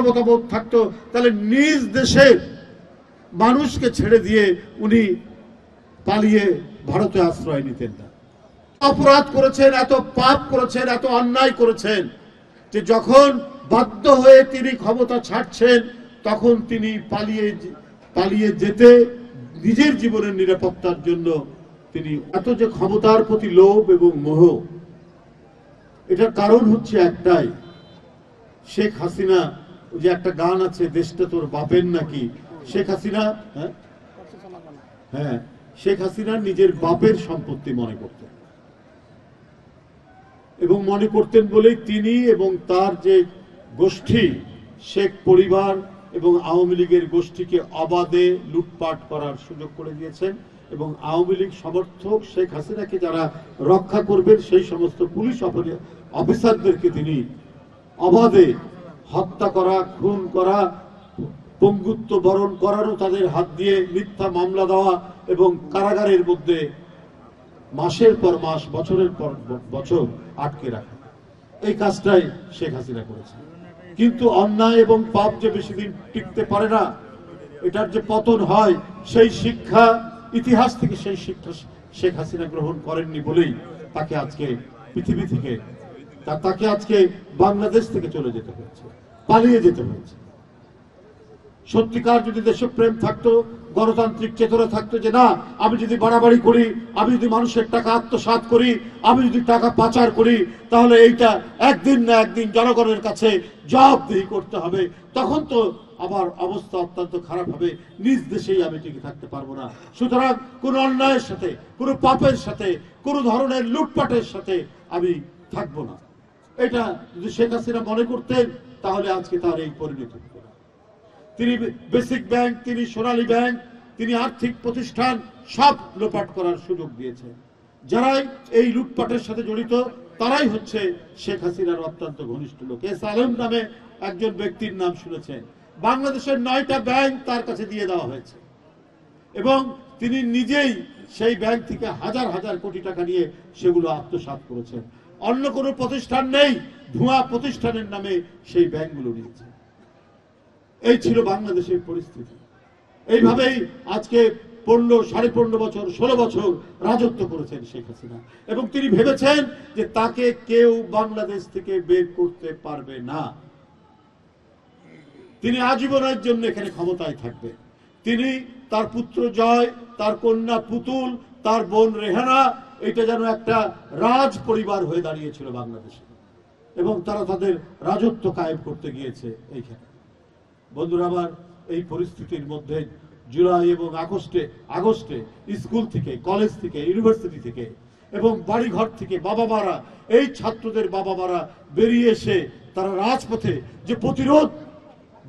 মতামত থাকতো তাহলে নিজ দেশে মানুষকে ছেড়ে দিয়ে উনি পালিয়ে ভারতে আশ্রয় নিতেন না। অপরাধ করেছেন, এত পাপ করেছেন, এত অন্যায় করেছেন যে যখন বাধ্য হয়ে তিনি ক্ষমতা ছাড়ছেন তখন তিনি পালিয়ে যেতে নিজের জীবনের নিরাপত্তার জন্য তিনি এত যে ক্ষমতার প্রতি লোভ এবং মোহ, এটার কারণ হচ্ছে একটাই, শেখ হাসিনা, যে একটা গান আছে দেশটা তোর বাপের নাকি, শেখ হাসিনা হ্যাঁ শেখ হাসিনা নিজের বাপের সম্পত্তি মনে করতেন এবং মনে করতেন বলেই তিনি এবং তার যে গোষ্ঠী শেখ পরিবার এবং আওয়ামী লীগের গোষ্ঠীকে অবাধে লুটপাট করার সুযোগ করে দিয়েছেন এবং আওয়ামী লীগ সমর্থক শেখ হাসিনাকে যারা রক্ষা করবেন সেই সমস্ত পুলিশ অফিসারদেরকে তিনি অবাধে হত্যা করা, খুন করা, পঙ্গুত্ব বরণ করানো, তাদের হাত দিয়ে মিথ্যা মামলা দেওয়া এবং কারাগারের মধ্যে মাসের পর মাস, বছরের পর বছর আটকে রাখা, এই কাজটাই শেখ হাসিনা করেছে। কিন্তু অন্যায় এবং পাপ যে বেশি দিন টিকতে পারে না, এটার যে পতন হয়, সেই শিক্ষা ইতিহাস থেকে সেই শিক্ষা শেখ হাসিনা গ্রহণ করেননি বলেই তাকে আজকে পৃথিবী থেকে, তাকে আজকে বাংলাদেশ থেকে চলে যেতে হয়েছে, পালিয়ে যেতে হয়েছে। সত্যিকার যদি দেশপ্রেম থাকতো, গণতান্ত্রিক চেতনা থাকতো যে না, আমি যদি বাড়াবাড়ি করি, আমি যদি মানুষের টাকা আত্মসাৎ করি, আমি যদি টাকা পাচার করি, তাহলে এইটা একদিন না একদিন জনগণের কাছে জবাবদিহি করতে হবে, তখন তো আমার অবস্থা অত্যন্ত খারাপ হবে, নিজ দেশেই আমি টিকে থাকতে পারবো না। সুতরাং কোন অন্যায়ের সাথে, কোন পাপের সাথে, কোন ধরনের লুটপাটের সাথে আমি থাকবো না, এটা যদি শেখ হাসিনা মনে করতেন তাহলে আজকে তার এই পরিণতি হতো না। তিনি বেসিক ব্যাংক, তিনি সোনালী ব্যাংক, তিনি আর্থিক প্রতিষ্ঠান সব লোপাট করার সুযোগ দিয়েছেন। যারাই এই লুটপাটের সাথে জড়িত তারাই হচ্ছে শেখ হাসিনার অত্যন্ত ঘনিষ্ঠ লোক। এস আলম নামে একজন ব্যক্তির নাম শুনেছেন, বাংলাদেশের 9টা ব্যাংক তার কাছে দিয়ে দেওয়া হয়েছে এবং তিনি নিজেই সেই ব্যাংক থেকে হাজার হাজার কোটি টাকা নিয়ে সেগুলো আত্মসাৎ করেছেন। অন্য কোনো প্রতিষ্ঠান নেই, ভুয়া প্রতিষ্ঠানের নামে সেই ব্যাংকগুলো নিয়েছে। এই ছিল বাংলাদেশের পরিস্থিতি। এইভাবেই আজকে 15-15.5 বছর, 16 বছর রাজত্ব করেছেন শেখ হাসিনা এবং তিনি ভেবেছেন যে তাকে কেউ বাংলাদেশ থেকে বের করতে পারবে না, তিনি আজীবনের জন্য এখানে ক্ষমতায় থাকবে। তিনি, তার পুত্র জয়, তার কন্যা পুতুল, তার বোন রেহানা, এটা যেন একটা রাজ পরিবার হয়ে দাঁড়িয়েছিল বাংলাদেশে এবং তারা তাদের রাজত্ব কায়েম করতে গিয়েছে এইখানে। বন্ধুরা আমার, এই পরিস্থিতির মধ্যে জুলাই এবং আগস্টে স্কুল থেকে, কলেজ থেকে, ইউনিভার্সিটি থেকে এবং বাড়িঘর থেকে বাবা মারা, এই ছাত্রদের বাবা মারা বেরিয়ে এসে তারা রাজপথে যে প্রতিরোধ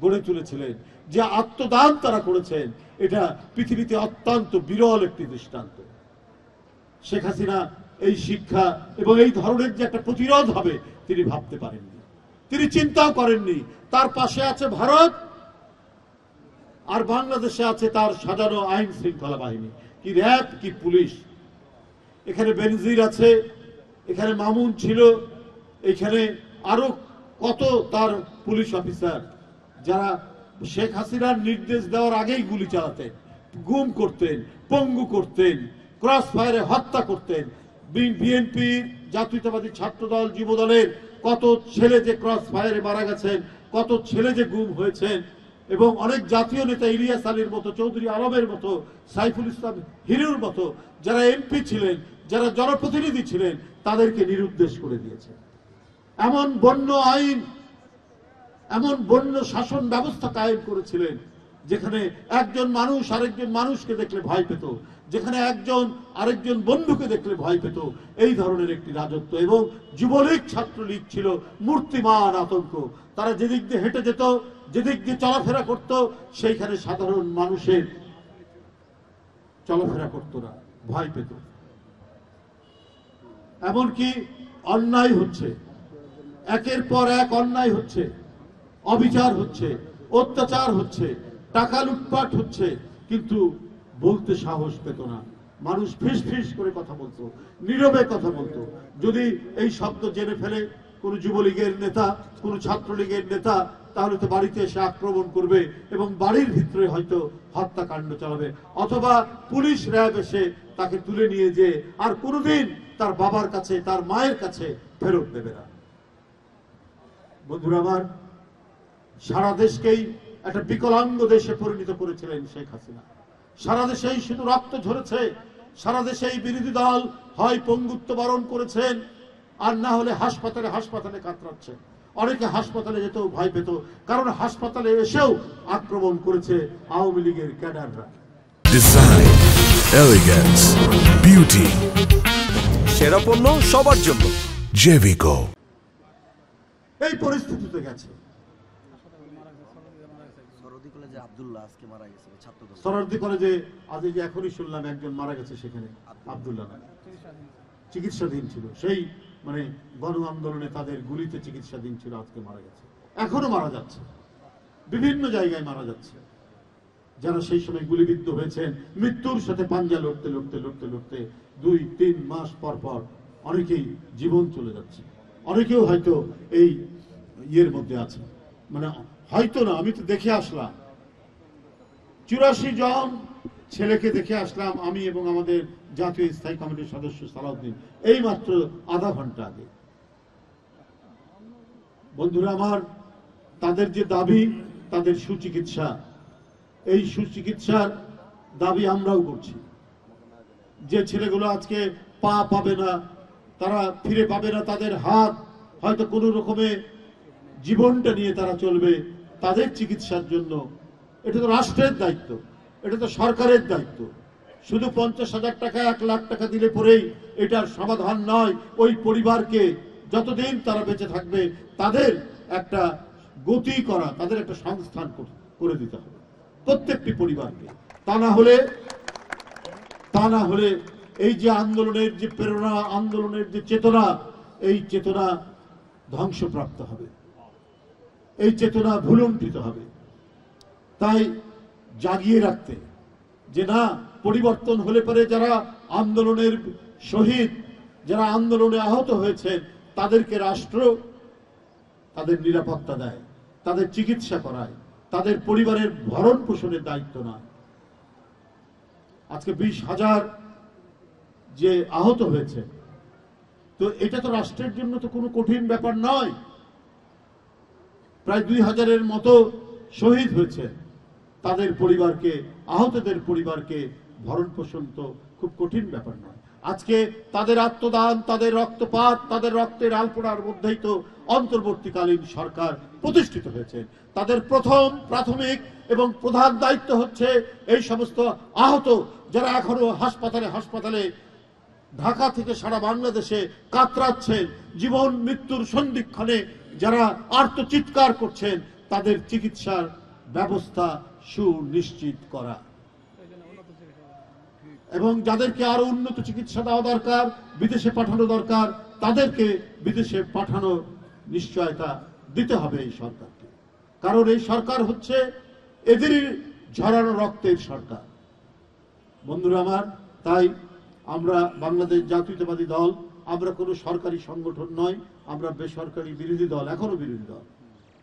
গড়ে তুলেছিলেন, যে আত্মদান তারা করেছেন, এটা পৃথিবীতে অত্যন্ত বিরল একটি দৃষ্টান্ত। শেখ হাসিনা এই শিক্ষা এবং এই ধরনের যে একটা প্রতিরোধ হবে তিনি ভাবতে পারেননি, তিনি চিন্তাও করেননি। তার পাশে আছে ভারত আর বাংলাদেশে আছে তার সাজানো আইন শৃঙ্খলা বাহিনী, কি র্যাব, কি পুলিশ। এখানে বেনজির আছে, এখানে মামুন ছিল, এখানে আরো কত তার পুলিশ অফিসার যারা শেখ হাসিনার নির্দেশ দেওয়ার আগেই গুলি চালাতেন, গুম করতেন, পঙ্গু করতেন, ক্রস ফায়ারে হত্যা করতেন। বিএনপির, জাতীয়তাবাদী ছাত্রদল, যুবদলের কত ছেলে যে ক্রস ফায়ারে মারা গেছেন, কত ছেলে যে গুম হয়েছেন এবং অনেক জাতীয় নেতা ইলিয়াস আলীর মতো, চৌধুরী আলমের মতো, সাইফুল ইসলাম হিরুর মতো যারা এমপি ছিলেন, যারা জনপ্রতিনিধি ছিলেন, তাদেরকে নিরুদ্দেশ করে দিয়েছে। এমন বন্য আইন, এমন বন্য শাসন ব্যবস্থা কায়েম করেছিলেন যেখানে একজন মানুষ আরেকজন মানুষকে দেখলে ভয় পেত, যেখানে একজন আরেকজন বন্ধুকে দেখলে ভয় পেত। এই ধরনের একটি রাজত্ব এবং যুবলীগ, ছাত্রলীগ ছিল মূর্তিমান আতঙ্ক। তারা যেদিক দিয়ে হেঁটে যেত, যেদিক দিয়ে চলাফেরা করত, সেইখানে সাধারণ মানুষের চলাফেরা করত না, ভয় পেত। এমনকি অন্যায় হচ্ছে, একের পর এক অন্যায় হচ্ছে, অবিচার হচ্ছে, অত্যাচার হচ্ছে, টাকা লুটপাট হচ্ছে, কিন্তু বলতে সাহস পেত না। মানুষ ফিস ফিস করে কথা বলতো, নীরবে কথা বলতো। যদি এই শব্দ জেনে ফেলে কোন যুবলীগের নেতা, কোন ছাত্রলীগের নেতা, তাহলে তো বাড়িতে এসে আক্রমণ করবে এবং বাড়ির ভিতরে হয়তো হত্যাকাণ্ড চালাবে, অথবা পুলিশ র্যাব এসে তাকে তুলে নিয়ে যে আর কোনোদিন তার বাবার কাছে তার মায়ের কাছে ফেরত দেবে না। বন্ধুরা আমার, সারা দেশকেই একটা বিকলাঙ্গ দেশে পরিণত করেছিলেন শেখ হাসিনা। সারা দেশেই শুধু রক্ত ঝরেছে, সারা দেশেই বিরোধী দল হয় পঙ্গুত্ব বরণ করেছেন আর না হলে হাসপাতালে হাসপাতালে কাতরাচ্ছে। অনেকে হাসপাতালে যেতেও ভয় পেত, কারণ হাসপাতালে এসেও আক্রমণ করেছে আওয়ামী লীগের ক্যাডাররা। ডিজাইন, এলিগেন্স, বিউটি, সেরা পণ্য সবার জন্য জেভিকো। এই পরিস্থিতিতে গেছে। সরোয়ার্দী কলেজে আজ যে এখনই শুনলাম একজন মারা গেছে, সেখানে আব্দুল্লাহ চিকিৎসাধীন ছিল, সেই মানে গণ আন্দোলনে তাদের গুলিতে চিকিৎসাধীন ছিল, আজকে মারা গেছে। এখনো মারা যাচ্ছে, বিভিন্ন জায়গায় মারা যাচ্ছে যারা সেই সময় গুলিবিদ্ধ হয়েছেন। মৃত্যুর সাথে পাঞ্জা লড়তে লড়তে লড়তে লড়তে 2-3 মাস পর পর অনেকেই জীবন চলে যাচ্ছে। অনেকেও হয়তো এই ইয়ের মধ্যে আছে, মানে হয়তো না, আমি তো দেখে আসলাম 84 জন ছেলেকে দেখে আসলাম আমি এবং আমাদের জাতীয় স্থায়ী কমিটির সদস্য সালাউদ্দিন এই মাত্র আধা ঘন্টা আগে। বন্ধুরা আমার, তাদের যে দাবি, তাদের সুচিকিৎসা, এই সুচিকিৎসার দাবি আমরাও করছি। যে ছেলেগুলো আজকে পা পাবে না, তারা ফিরে পাবে না তাদের হাত, হয়তো কোনো রকমে জীবনটা নিয়ে তারা চলবে, তাদের চিকিৎসার জন্য এটা তো রাষ্ট্রের দায়িত্ব, এটা তো সরকারের দায়িত্ব। শুধু 50,000 টাকা 1 লাখ টাকা দিলে পরেই এটার সমাধান নয়। ওই পরিবারকে যতদিন তারা বেঁচে থাকবে তাদের একটা গতি করা, তাদের একটা সংস্থান করে দিতে হবে প্রত্যেকটি পরিবারকে। তা না হলে এই যে আন্দোলনের যে প্রেরণা, আন্দোলনের যে চেতনা, এই চেতনা ধ্বংসপ্রাপ্ত হবে, এই চেতনা ভুলুণ্ঠিত হবে। তাই জাগিয়ে রাখতে যে না, পরিবর্তন হলে পরে যারা আন্দোলনের শহীদ, যারা আন্দোলনে আহত হয়েছেন, তাদেরকে রাষ্ট্র তাদের নিরাপত্তা দেয়, তাদের চিকিৎসা করায়, তাদের পরিবারের ভরণ পোষণের দায়িত্ব নয়। আজকে 20,000 যে আহত হয়েছে, তো এটা তো রাষ্ট্রের জন্য তো কোনো কঠিন ব্যাপার নয়। প্রায় 2,000-এর মতো শহীদ হয়েছে, তাদের পরিবারকে, আহতদের পরিবারকে ভরণ পোষণ তো খুব কঠিন ব্যাপার নয়। আজকে তাদের আত্মদান, তাদের রক্তপাত, তাদের রক্তের আলপনার মধ্যেই তো অন্তর্বর্তীকালীন সরকার প্রতিষ্ঠিত হয়েছে। তাদের প্রথম, প্রাথমিক এবং প্রধান দায়িত্ব হচ্ছে এই সমস্ত আহত যারা এখনো হাসপাতালে হাসপাতালে ঢাকা থেকে সারা বাংলাদেশে কাতরাচ্ছেন, জীবন মৃত্যুর সন্ধিক্ষণে যারা আর্তচিৎকার করছেন, তাদের চিকিৎসার ব্যবস্থা সুনিশ্চিত করা এবং যাদেরকে আরো উন্নত চিকিৎসা দেওয়া দরকার, বিদেশে পাঠানো দরকার, তাদেরকে বিদেশে পাঠানো নিশ্চয়তা দিতে হবে এই সরকারকে। কারণ এই সরকার হচ্ছে এদেরই ঝরানো রক্তের সরকার। বন্ধুরা আমার, তাই আমরা বাংলাদেশ জাতীয়তাবাদী দল, আমরা কোনো সরকারি সংগঠন নয়, আমরা বেসরকারি বিরোধী দল, এখনো বিরোধী দল,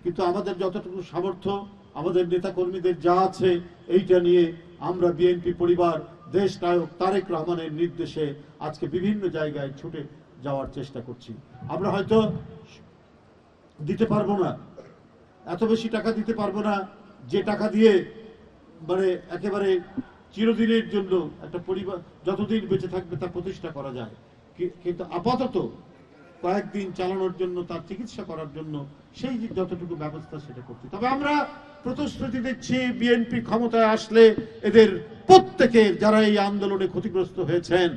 কিন্তু আমাদের যতটুকু সামর্থ্য, আমাদের নেতা কর্মীদের যা আছে, এইটা নিয়ে আমরা বিএনপি পরিবার দেশ নায়ক তারেক রহমানের নির্দেশে আজকে বিভিন্ন জায়গায় ছুটে যাওয়ার চেষ্টা করছি। আমরা হয়তো দিতে পারবো না, এত বেশি টাকা দিতে পারবো না যে টাকা দিয়ে মানে একেবারে চিরদিনের জন্য একটা পরিবার যতদিন বেঁচে থাকবে তা প্রতিষ্ঠা করা যায়, কিন্তু আপাতত কয়েকদিন চালানোর জন্য, তার চিকিৎসা করার জন্য সেই যে যতটুকু ব্যবস্থা সেটা করছি। তবে আমরা প্রতিশ্রুতি দিচ্ছি, বিএনপি ক্ষমতায় আসলে এদের প্রত্যেকের, যারা এই আন্দোলনে ক্ষতিগ্রস্ত হয়েছেন,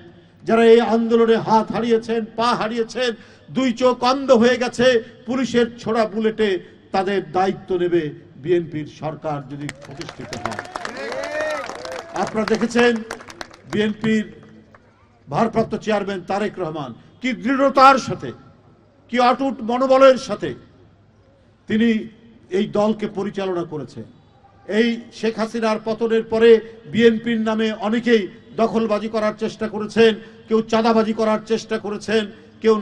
যারা এই আন্দোলনে হাত হারিয়েছেন, পা হারিয়েছেন, 2 চোখ অন্ধ হয়ে গেছে পুলিশের ছোড়া বুলেটে, তাদের দায়িত্ব নেবে বিএনপির সরকার যদি প্রতিষ্ঠিত হয়। আপনারা দেখেছেন বিএনপির ভারপ্রাপ্ত চেয়ারম্যান তারেক রহমান কি দৃঢ়তার সাথে, কি অটুট মনোবলের সাথে তিনি এই দলকে পরিচালনা করেছেন। এই শেখ হাসিনার পতনের পরে বিএনপির নামে অনেকেই দখলবাজি করার চেষ্টা করেছেন, কেউ চাঁদাবাজি করার চেষ্টা করেছেন, কেউ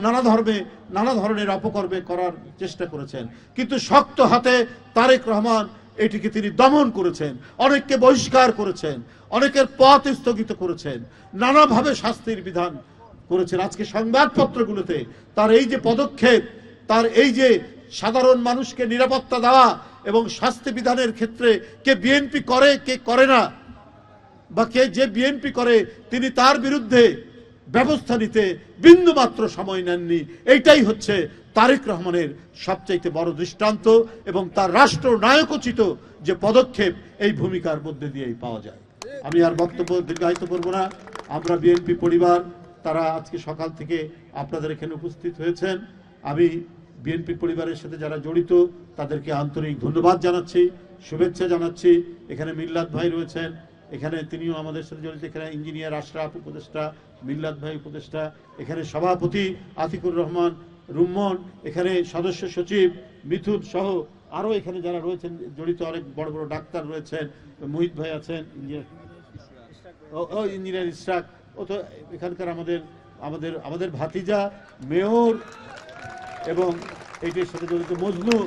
নানা ধরনের অপকর্মে করার চেষ্টা করেছেন, কিন্তু শক্ত হাতে তারেক রহমান এটিকে তিনি দমন করেছেন, অনেককে বহিষ্কার করেছেন, অনেকের পথ স্থগিত করেছেন, নানাভাবে শাস্তির বিধান করেছেন। আজকে সংবাদপত্রগুলোতে তার এই যে পদক্ষেপ, তার এই যে সাধারণ মানুষকে নিরাপত্তা দেওয়া এবং শাস্তি বিধানের ক্ষেত্রে কে বিএনপি করে কে করে না, বা কে যে বিএনপি করে তিনি তার বিরুদ্ধে ব্যবস্থা নিতে বিন্দুমাত্র সময় নেননি, এইটাই হচ্ছে তারেক রহমানের সবচাইতে বড় দৃষ্টান্ত এবং তার রাষ্ট্রনায়কোচিত যে পদক্ষেপ এই ভূমিকার মধ্যে দিয়েই পাওয়া যায়। আমি আর বক্তব্য দীর্ঘায়িত করব না। আমরা বিএনপি পরিবার তারা আজকে সকাল থেকে আপনাদের এখানে উপস্থিত হয়েছেন। আমি বিএনপি পরিবারের সাথে যারা জড়িত তাদেরকে আন্তরিক ধন্যবাদ জানাচ্ছি, শুভেচ্ছা জানাচ্ছি। এখানে মিল্লাত ভাই রয়েছেন, এখানে তিনিও আমাদের সাথে জড়িত। এখানে ইঞ্জিনিয়ার আশরাফ উপদেষ্টা, মিল্লাত ভাই উপদেষ্টা, এখানে সভাপতি আতিকুর রহমান রুম্মন, এখানে সদস্য সচিব মিথুন সহ আরো এখানে যারা রয়েছেন জড়িত, অনেক বড় বড় ডাক্তার রয়েছেন, মোহিত ভাই আছেন, ইঞ্জিনিয়ার ইশরাক, ও তো এখানকার আমাদের ভাতিজা মেয়র এবং এইটির সাথে জড়িত মজনু,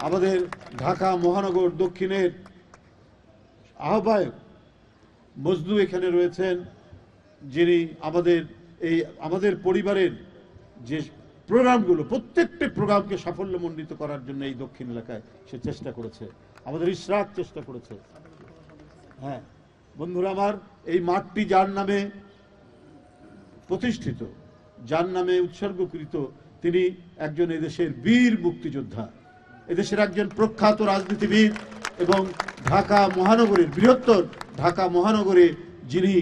আমাদের ঢাকা মহানগর দক্ষিণের আহ্বায়ক মজনু এখানে রয়েছেন, যিনি আমাদের পরিবারের যে প্রোগ্রামগুলো, প্রত্যেকটি প্রোগ্রামকে সাফল্যমণ্ডিত করার জন্য এই দক্ষিণ এলাকায় সে চেষ্টা করেছে, আমাদের ইশরাক চেষ্টা করেছে। হ্যাঁ বন্ধুরা আমার, এই মাঠটি যার নামে প্রতিষ্ঠিত, যার নামে উৎসর্গকৃত, তিনি একজন এদেশের বীর মুক্তিযোদ্ধা, এদেশের একজন প্রখ্যাত রাজনীতিবিদ এবং ঢাকা মহানগরের, বৃহত্তর ঢাকা মহানগরে যিনি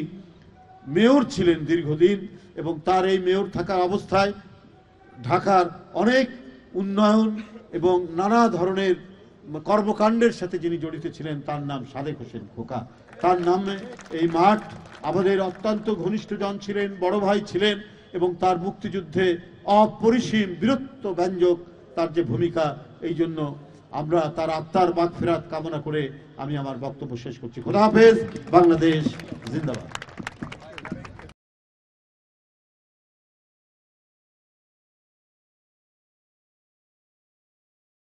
মেয়র ছিলেন দীর্ঘদিন, এবং তার এই মেয়র থাকা অবস্থায় ঢাকার অনেক উন্নয়ন এবং নানা ধরনের কর্মকাণ্ডের সাথে যিনি জড়িত ছিলেন, তার নাম সাদেক হোসেন খোকা। তার নামে এই মাঠ, আমাদের অত্যন্ত ঘনিষ্ঠজন ছিলেন, বড় ভাই ছিলেন, এবং তার মুক্তিযুদ্ধে অপরিসীম বীরত্ব ব্যঞ্জক তার যে ভূমিকা, এই জন্য আমরা তার আত্মার মাগফিরাত কামনা করে আমি আমার বক্তব্য শেষ করছি। খোদা হাফেজ। বাংলাদেশ জিন্দাবাদ।